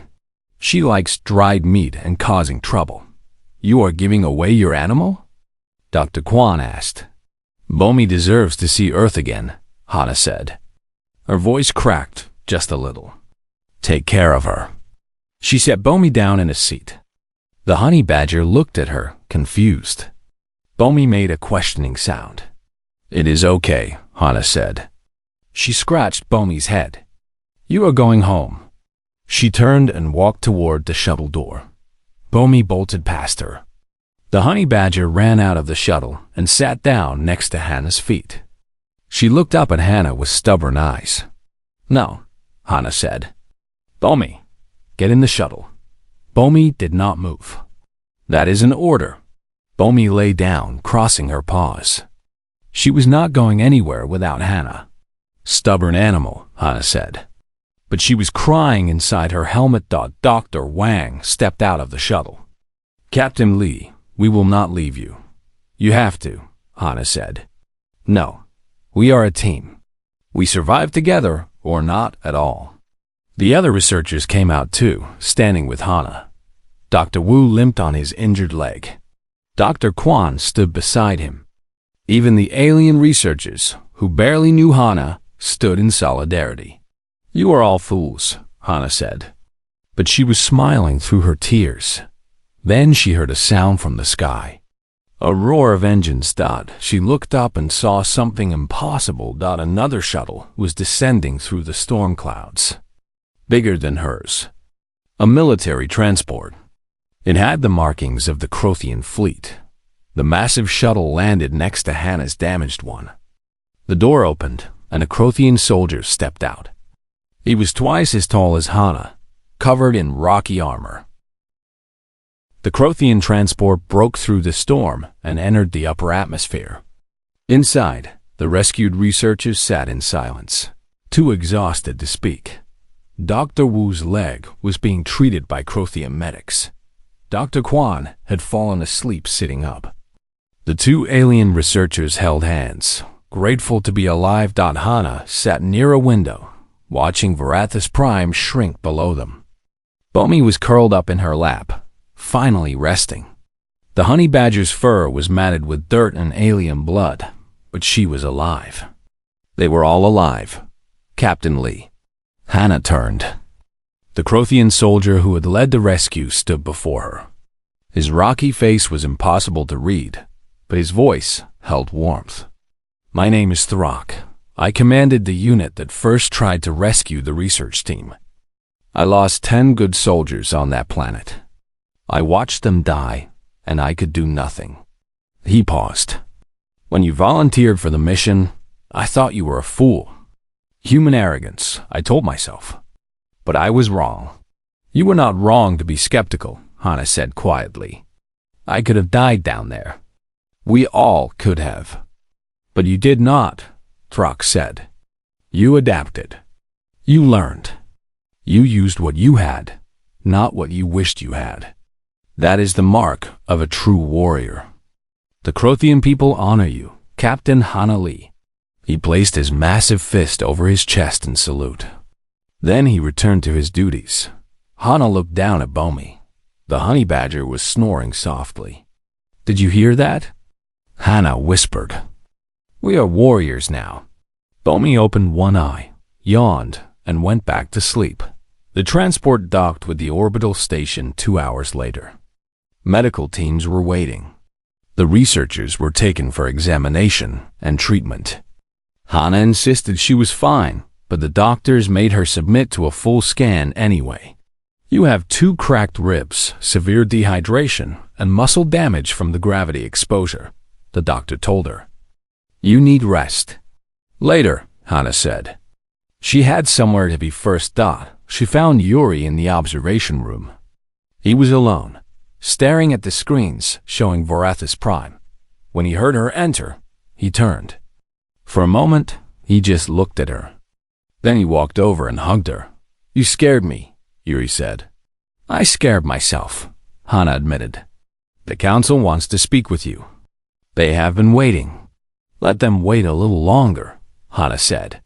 "She likes dried meat and causing trouble." "You are giving away your animal?" Dr. Quan asked. "Bomi deserves to see Earth again," Hana said. Her voice cracked just a little. "Take care of her." She set Bomi down in a seat. The honey badger looked at her, confused. Bomi made a questioning sound. "It is okay," Hana said. She scratched Bomi's head. "You are going home." She turned and walked toward the shuttle door. Bomi bolted past her. The honey badger ran out of the shuttle and sat down next to Hana's feet. She looked up at Hana with stubborn eyes. "No," Hana said. "Bomi, get in the shuttle." Bomi did not move. "That is an order." Bomi lay down, crossing her paws. She was not going anywhere without Hana. "Stubborn animal," Hana said. But she was crying inside her helmet. Dr. Wang stepped out of the shuttle. "Captain Lee, we will not leave you. You have to," Hana said. "No, we are a team. We survive together or not at all." The other researchers came out too, standing with Hana. Dr. Wu limped on his injured leg. Dr. Quan stood beside him. Even the alien researchers, who barely knew Hana, stood in solidarity. "You are all fools," Hana said. but she was smiling through her tears. Then she heard a sound from the sky. A roar of engines. She looked up and saw something impossible. Another shuttle was descending through the storm clouds. Bigger than hers. A military transport. It had the markings of the Crothian fleet. The massive shuttle landed next to Hannah's damaged one. The door opened, and a Crothian soldier stepped out. He was twice as tall as Hannah, covered in rocky armor. The Crothian transport broke through the storm and entered the upper atmosphere. Inside, the rescued researchers sat in silence, too exhausted to speak. Dr. Wu's leg was being treated by Crothian medics. Dr. Kwan had fallen asleep sitting up. The two alien researchers held hands, grateful to be alive. Hannah sat near a window, watching Varathus Prime shrink below them. Bomi was curled up in her lap, finally resting. The honey badger's fur was matted with dirt and alien blood, but she was alive. They were all alive. Captain Lee. Hannah turned. The Crothian soldier who had led the rescue stood before her. His rocky face was impossible to read, but his voice held warmth. My name is Thrak. I commanded the unit that first tried to rescue the research team. I lost 10 good soldiers on that planet. I watched them die, and I could do nothing. He paused. When you volunteered for the mission, I thought you were a fool. Human arrogance, I told myself. But I was wrong. You were not wrong to be skeptical, Hannah said quietly. I could have died down there. We all could have. But you did not, Thrak said. You adapted. You learned. You used what you had, not what you wished you had. That is the mark of a true warrior. The Crothian people honor you, Captain Hannah Lee. He placed his massive fist over his chest in salute. Then he returned to his duties. Hannah looked down at Bomi. The honey badger was snoring softly. Did you hear that? Hannah whispered. We are warriors now. Bomi opened one eye, yawned, and went back to sleep. The transport docked with the orbital station 2 hours later. Medical teams were waiting. The researchers were taken for examination and treatment. Hannah insisted she was fine, but the doctors made her submit to a full scan anyway. You have 2 cracked ribs, severe dehydration, and muscle damage from the gravity exposure, the doctor told her. You need rest. Later, Hannah said. She had somewhere to be first. She found Yuri in the observation room. He was alone, staring at the screens showing Varathus Prime. When he heard her enter, he turned. For a moment, he just looked at her. Then he walked over and hugged her. You scared me, Yuri said. I scared myself, Hannah admitted. The council wants to speak with you. They have been waiting. Let them wait a little longer, Hannah said.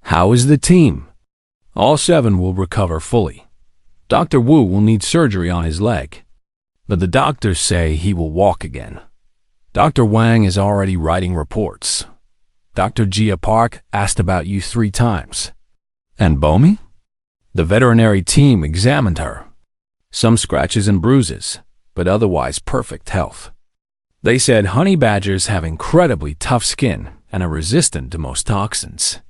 How is the team? All 7 will recover fully. Dr. Wu will need surgery on his leg, but the doctors say he will walk again. Dr. Wang is already writing reports. Dr. Jia Park asked about you 3 times. And Bomi? The veterinary team examined her. Some scratches and bruises, but otherwise perfect health. They said honey badgers have incredibly tough skin and are resistant to most toxins.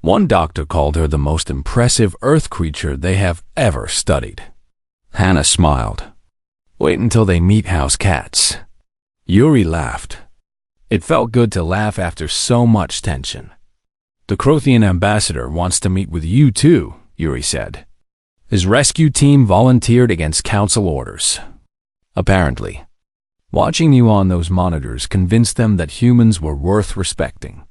One doctor called her the most impressive earth creature they have ever studied. Hannah smiled. Wait until they meet house cats. Yuri laughed. It felt good to laugh after so much tension. The Crothian ambassador wants to meet with you too, Yuri said. His rescue team volunteered against council orders. Apparently. Watching you on those monitors convinced them that humans were worth respecting.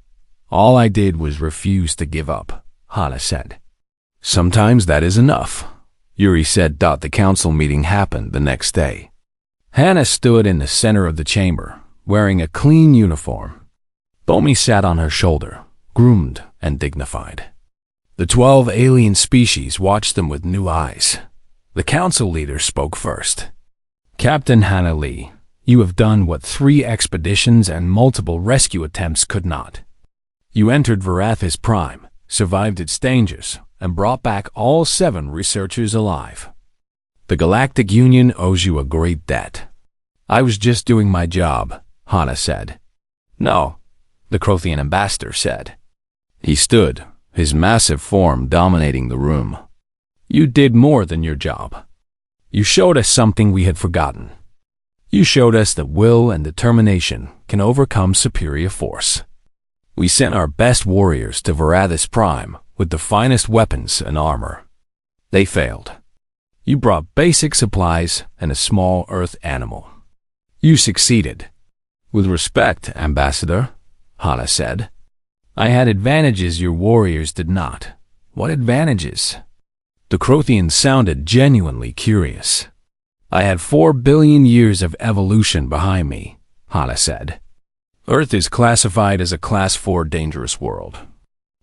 All I did was refuse to give up, Hannah said. Sometimes that is enough, Yuri said. The council meeting happened the next day. Hannah stood in the center of the chamber, wearing a clean uniform. Bomi sat on her shoulder, groomed and dignified. The 12 alien species watched them with new eyes. The council leader spoke first. Captain Hannah Lee, you have done what 3 expeditions and multiple rescue attempts could not. You entered Varathus Prime, survived its dangers, and brought back all 7 researchers alive. The Galactic Union owes you a great debt. I was just doing my job, Hana said. No, the Crothian ambassador said. He stood, his massive form dominating the room. You did more than your job. You showed us something we had forgotten. You showed us that will and determination can overcome superior force. We sent our best warriors to Varathis Prime with the finest weapons and armor. They failed. You brought basic supplies and a small earth animal. You succeeded. With respect, Ambassador, Hana said. I had advantages your warriors did not. What advantages? The Crothian sounded genuinely curious. I had 4 billion years of evolution behind me, Hana said. Earth is classified as a Class 4 dangerous world.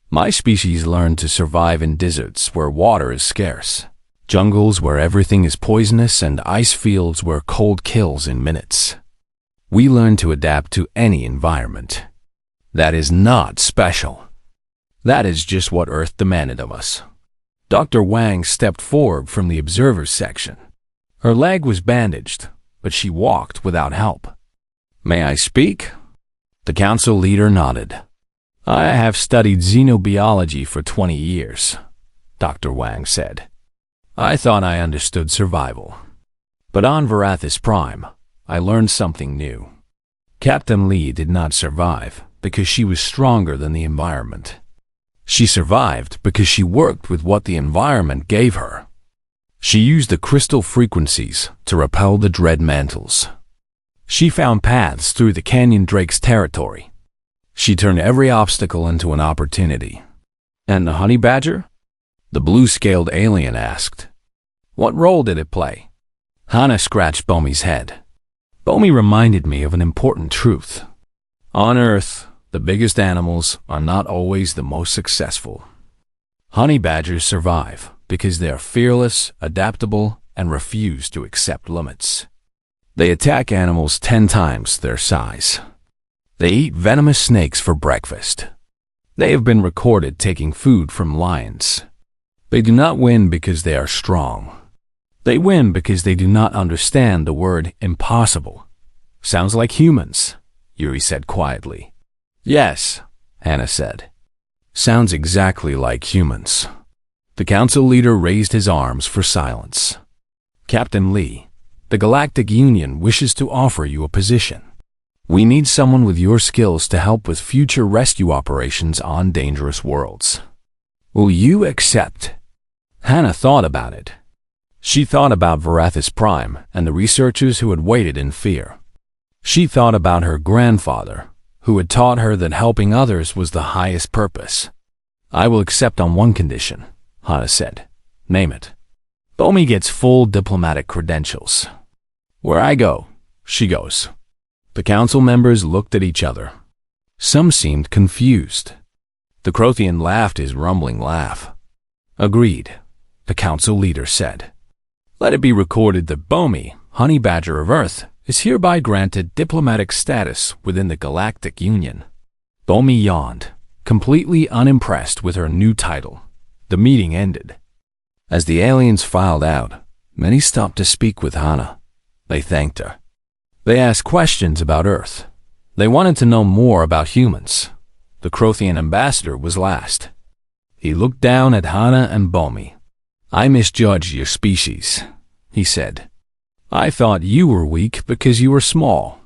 My species learned to survive in deserts where water is scarce, jungles where everything is poisonous, and ice fields where cold kills in minutes. We learn to adapt to any environment. That is not special. That is just what Earth demanded of us. Dr. Wang stepped forward from the observers section. Her leg was bandaged, but she walked without help. May I speak? The council leader nodded. I have studied xenobiology for 20 years, Dr. Wang said. I thought I understood survival. But on Varathis Prime, I learned something new. Captain Lee did not survive because she was stronger than the environment. She survived because she worked with what the environment gave her. She used the crystal frequencies to repel the dread mantles. She found paths through the canyon drake's territory. She turned every obstacle into an opportunity. And the honey badger? The blue-scaled alien asked. What role did it play? Hana scratched Bomi's head. Bomi reminded me of an important truth. On Earth, the biggest animals are not always the most successful. Honey badgers survive because they are fearless, adaptable, and refuse to accept limits. They attack animals 10 times their size. They eat venomous snakes for breakfast. They have been recorded taking food from lions. They do not win because they are strong. They win because they do not understand the word impossible. Sounds like humans, Yuri said quietly. Yes, Hana said. Sounds exactly like humans. The council leader raised his arms for silence. Captain Lee, the Galactic Union wishes to offer you a position. We need someone with your skills to help with future rescue operations on dangerous worlds. Will you accept? Hana thought about it. She thought about Varathis Prime and the researchers who had waited in fear. She thought about her grandfather, who had taught her that helping others was the highest purpose. I will accept on one condition, Hana said. Name it. Bomi gets full diplomatic credentials. Where I go, she goes. The council members looked at each other. Some seemed confused. The Crothian laughed his rumbling laugh. Agreed, the council leader said. Let it be recorded that Bomi, Honey Badger of Earth, is hereby granted diplomatic status within the Galactic Union. Bomi yawned, completely unimpressed with her new title. The meeting ended. As the aliens filed out, many stopped to speak with Hana. They thanked her. They asked questions about Earth. They wanted to know more about humans. The Crothian ambassador was last. He looked down at Hana and Bomi. I misjudged your species, he said. I thought you were weak because you were small.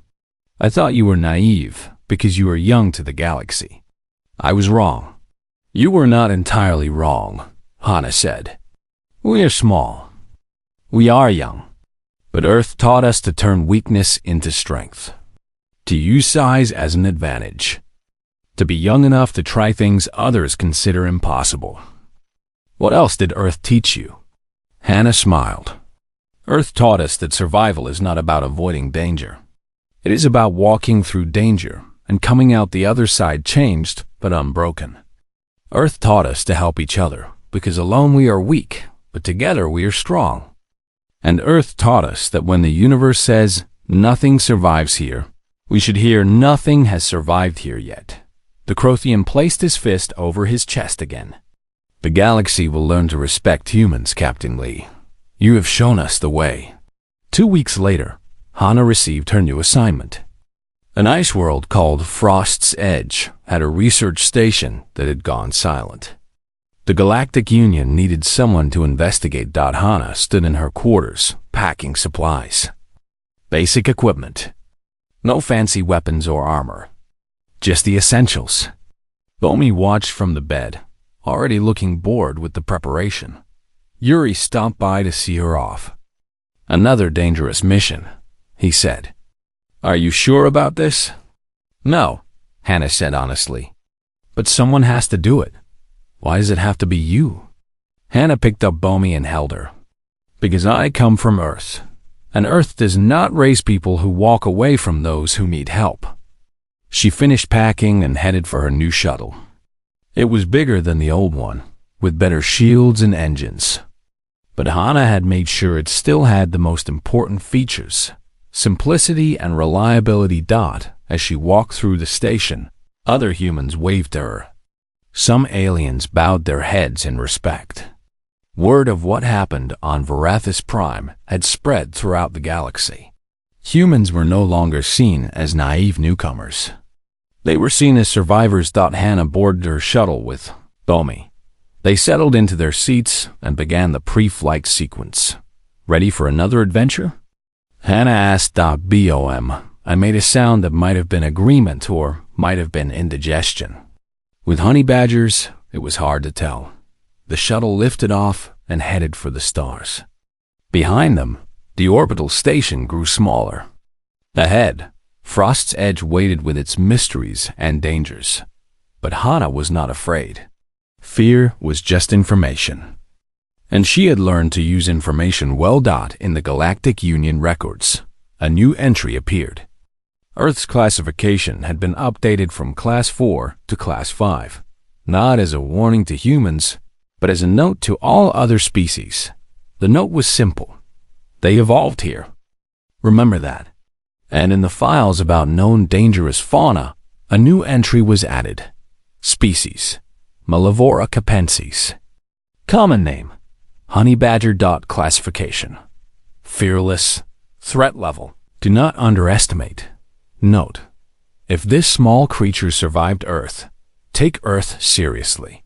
I thought you were naive because you were young to the galaxy. I was wrong. You were not entirely wrong, Hana said. We are small. We are young. But Earth taught us to turn weakness into strength. To use size as an advantage. To be young enough to try things others consider impossible. What else did Earth teach you? Hana smiled. Earth taught us that survival is not about avoiding danger. It is about walking through danger and coming out the other side changed but unbroken. Earth taught us to help each other because alone we are weak, but together we are strong. And Earth taught us that when the universe says, nothing survives here, we should hear nothing has survived here yet. The Crothian placed his fist over his chest again. The galaxy will learn to respect humans, Captain Lee. You have shown us the way. 2 weeks later, Hana received her new assignment. An ice world called Frost's Edge had a research station that had gone silent. The Galactic Union needed someone to investigate. Hana stood in her quarters, packing supplies. Basic equipment. No fancy weapons or armor. Just the essentials. Bomi watched from the bed, already looking bored with the preparation. Yuri stopped by to see her off. Another dangerous mission, he said. Are you sure about this? No, Hana said honestly. But someone has to do it. Why does it have to be you? Hana picked up Bomi and held her. Because I come from Earth, and Earth does not raise people who walk away from those who need help. She finished packing and headed for her new shuttle. It was bigger than the old one, with better shields and engines. But Hana had made sure it still had the most important features, simplicity and reliability. As she walked through the station, other humans waved to her. Some aliens bowed their heads in respect. Word of what happened on Varathis Prime had spread throughout the galaxy. Humans were no longer seen as naive newcomers. They were seen as survivors. Hana boarded her shuttle with Bomi. They settled into their seats and began the pre-flight sequence. Ready for another adventure? Hana asked BOM and made a sound that might have been agreement or might have been indigestion. With honey badgers, it was hard to tell. The shuttle lifted off and headed for the stars. Behind them, the orbital station grew smaller. Ahead, Frost's Edge waited with its mysteries and dangers. But Hana was not afraid. Fear was just information. And she had learned to use information well. In the Galactic Union records, a new entry appeared. Earth's classification had been updated from Class 4 to Class 5, not as a warning to humans, but as a note to all other species. The note was simple. They evolved here. Remember that. And in the files about known dangerous fauna, a new entry was added. Species: Malivora capensis. Common name: honey badger. Classification: fearless. Threat level: do not underestimate. Note: if this small creature survived Earth, take Earth seriously.